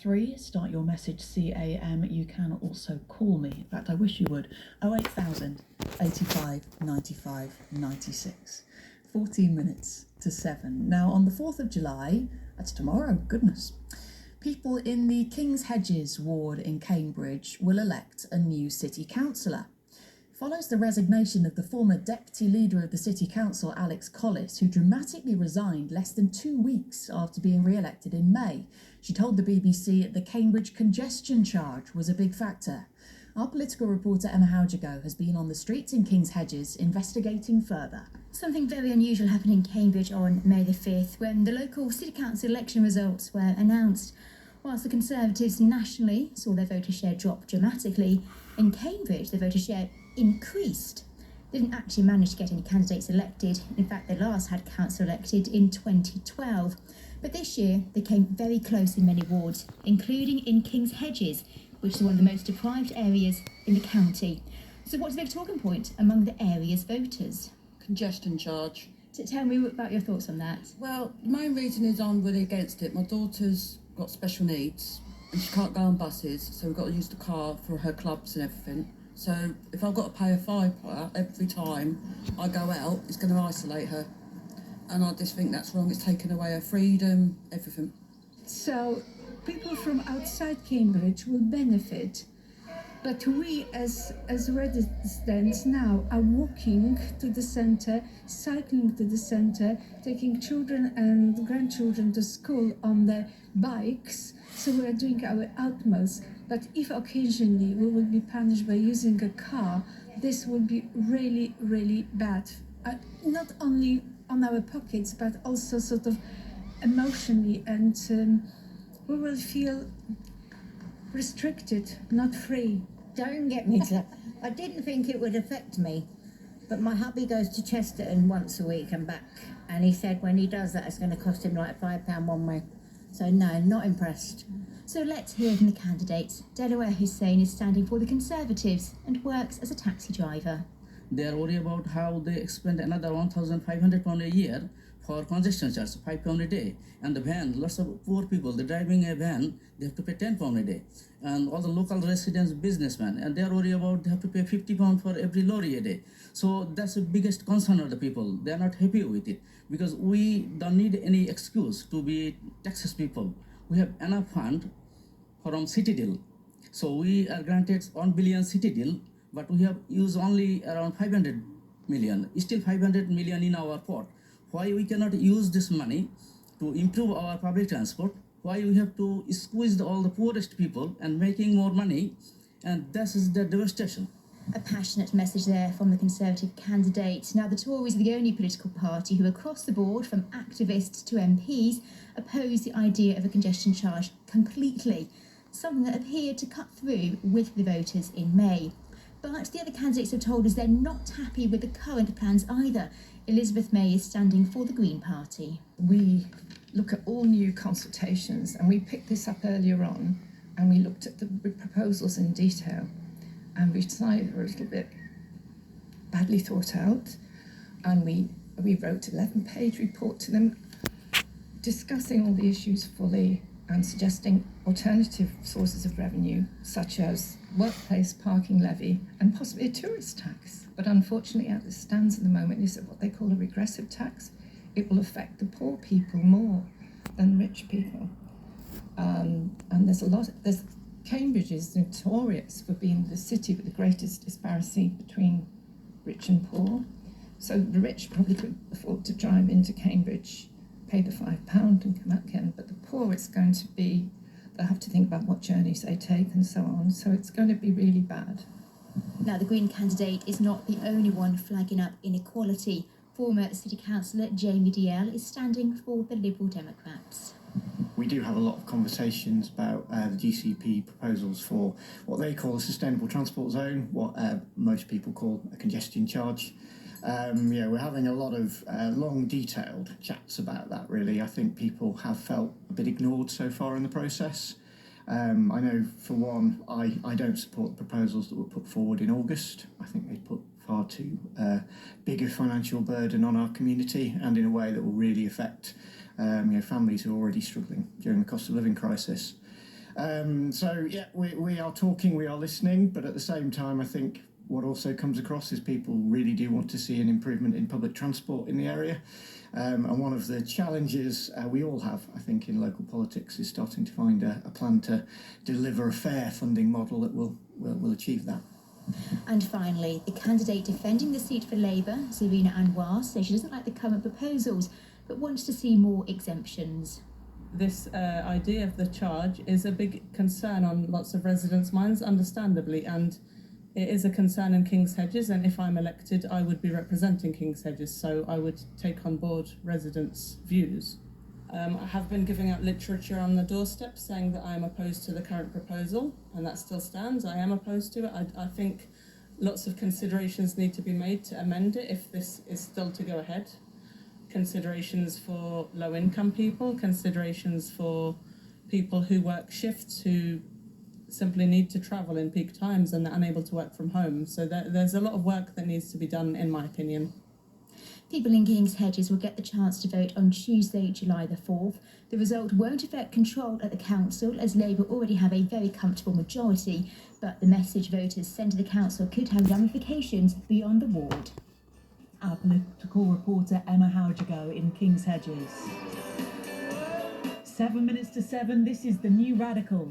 083, start your message CAM. You can also call me. In fact, I wish you would. 08000 85 95 96. 14 minutes to 7. Now, on the 4th of July, that's tomorrow, goodness, people in the King's Hedges ward in Cambridge will elect a new city councillor. Follows the resignation of the former deputy leader of the city council, Alex Collis, who dramatically resigned less than 2 weeks after being re-elected in May. She told the BBC the Cambridge congestion charge was a big factor. Our political reporter Emma Howjago has been on the streets in King's Hedges investigating further. Something very unusual happened in Cambridge on May the 5th when the local city council election results were announced. Whilst the Conservatives nationally saw their voter share drop dramatically, in Cambridge their voter share increased. They didn't actually manage to get any candidates elected. In fact, they last had council elected in 2012. But this year they came very close in many wards, including in King's Hedges, which is one of the most deprived areas in the county. So what's the big talking point among the area's voters? Congestion charge. So tell me about your thoughts on that. Well, the main reason is I'm really against it. My daughter's got special needs and she can't go on buses, so we've got to use the car for her clubs and everything. So if I've got to pay a fiver every time I go out, it's going to isolate her. And I just think that's wrong. It's taken away her freedom, everything. So people from outside Cambridge will benefit, but we as residents now are walking to the centre, cycling to the centre, taking children and grandchildren to school on their bikes, so we are doing our utmost. But if occasionally we will be punished by using a car, this will be really, really bad. Not only on our pockets, but also sort of emotionally, and we will feel restricted, not free. Don't get me to... I didn't think it would affect me, but my hubby goes to Chesterton once a week and back, and he said when he does that it's going to cost him like £5 one way. So no, not impressed. So let's hear from the candidates. Delaware Hussein is standing for the Conservatives and works as a taxi driver. They are worried about how they expend another £1,500 a year for congestion charge, £5 a day. And the van, lots of poor people, they're driving a van, they have to pay £10 a day. And all the local residents, businessmen, and they are worried about they have to pay £50 for every lorry a day. So that's the biggest concern of the people. They are not happy with it because we don't need any excuse to be taxes people. We have enough fund from city deal. So we are granted 1 billion city deal, but we have used only around 500 million, still 500 million in our pot. Why we cannot use this money to improve our public transport? Why we have to squeeze all the poorest people and making more money? And this is the devastation. A passionate message there from the Conservative candidate. Now, the Tories are the only political party who, across the board, from activists to MPs, oppose the idea of a congestion charge completely, something that appeared to cut through with the voters in May. But the other candidates have told us they're not happy with the current plans either. Elizabeth May is standing for the Green Party. We look at all new consultations, and we picked this up earlier on, and we looked at the proposals in detail, and we decided they were a little bit badly thought out, and we wrote an 11-page report to them discussing all the issues fully and suggesting alternative sources of revenue, such as workplace parking levy and possibly a tourist tax. But unfortunately, as it stands at the moment, is what they call a regressive tax. It will affect the poor people more than rich people. And Cambridge is notorious for being the city with the greatest disparity between rich and poor. So the rich probably could afford to drive into Cambridge, pay the £5 and come out again, but the poor, it's going to be, they'll have to think about what journeys they take and so on, so it's going to be really bad. Now, the Green candidate is not the only one flagging up inequality. Former City Councillor Jamie DL is standing for the Liberal Democrats. We do have a lot of conversations about the GCP proposals for what they call a sustainable transport zone, what most people call a congestion charge. We're having a lot of long, detailed chats about that, really. I think people have felt a bit ignored so far in the process. I know, for one, I don't support the proposals that were put forward in August. I think they put far too big a financial burden on our community, and in a way that will really affect families who are already struggling during the cost of living crisis. So yeah, we are talking, we are listening, but at the same time, I think what also comes across is people really do want to see an improvement in public transport in the area. And one of the challenges we all have, I think, in local politics is starting to find a plan to deliver a fair funding model that will achieve that. And finally, the candidate defending the seat for Labour, Zarina Anwar, says she doesn't like the current proposals but wants to see more exemptions. This idea of the charge is a big concern on lots of residents' minds, understandably, and it is a concern in King's Hedges, and if I'm elected, I would be representing King's Hedges, so I would take on board residents' views. I have been giving out literature on the doorstep saying that I'm opposed to the current proposal, and that still stands. I am opposed to it. I think lots of considerations need to be made to amend it if this is still to go ahead. Considerations for low-income people, considerations for people who work shifts, who simply need to travel in peak times and are unable to work from home. So there's a lot of work that needs to be done, in my opinion. People in King's Hedges will get the chance to vote on Tuesday, July the 4th. The result won't affect control at the council, as Labour already have a very comfortable majority, but the message voters send to the council could have ramifications beyond the ward. Our political reporter Emma Howjago in King's Hedges. 7 minutes to 7, this is the New Radicals.